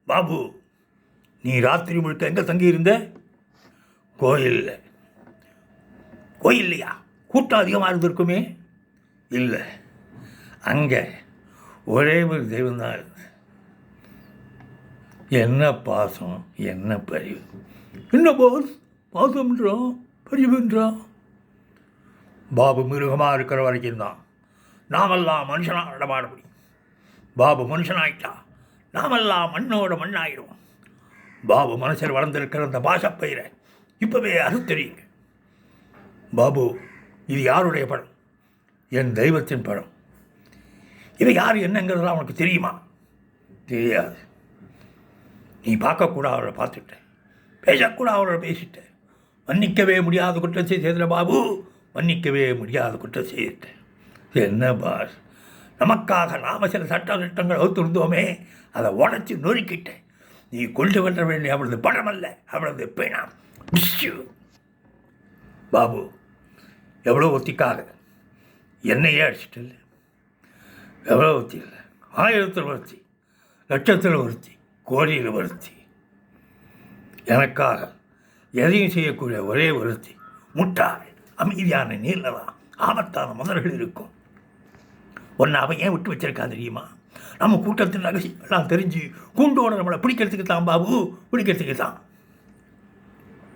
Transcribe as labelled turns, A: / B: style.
A: பாபு, நீ ராத்திரி முழுக்க எங்கே தங்கியிருந்த? கோயிலில். கோயில்லையா? கூட்டம் அதிகமாக இருந்திருக்குமே. இல்லை, அங்கே ஒரே ஒரு தெய்வந்தான் இருந்தது. என்ன பாசம், என்ன பரிவு! என்ன போஸ், பாசம்ன்றான், பரிவுன்றான். பாபு மிருகமாக இருக்கிற வரைக்கும் தான் நாமெல்லாம் மனுஷனாக நடமாட முடியும். பாபு மனுஷனாயிட்டா நாமெல்லாம் மண்ணோட மண்ணாயிடுவோம். பாபு மனசில் வளர்ந்திருக்கிற அந்த பாசப்பயிரை இப்போவே அறுத்தெறியுங்க. பாபு, இது யாருடைய படம்? என் தெய்வத்தின் படம். இவை யார் என்னங்கிறதெல்லாம் உனக்கு தெரியுமா? தெரியாது. நீ பார்க்கக்கூட அவரை பார்த்துட்ட, பேசக்கூட அவரை பேசிட்ட. மன்னிக்கவே முடியாத குற்றத்தை செய்திட பாபு, மன்னிக்கவே முடியாத குற்றம் செய்திட்ட. என்ன பாஸ், நமக்காக நாம சில சட்டங்கள் வகுத்திருந்தோமே, அதை உடச்சி நொறுக்கிட்டேன். நீ கொண்டு வர வேண்டிய அவளது படம் அல்ல, அவளது பேணாம். பாபு, எவ்வளோ ஒத்திக்காக என்னையே அடிச்சிட்டு இல்லை. எவ்வளோ ஒத்தி இல்லை, 1000 ஒருத்தி, லட்சத்தில் ஒருத்தி, கோடியில் ஒருத்தி. எனக்காக எதையும் செய்யக்கூடிய ஒரே ஒருத்தி முட்டாள் அமைதியான நீளலாம் ஆபத்தான முதல்கள் இருக்கும். ஒன்று அவன் ஏன் விட்டு வச்சிருக்கா தெரியுமா? நம்ம கூட்டத்தின் ரகசியம் எல்லாம் தெரிஞ்சு கூண்டோடு நம்மளை பிடிக்கிறதுக்கு தான் பாபு, பிடிக்கிறதுக்கு தான்.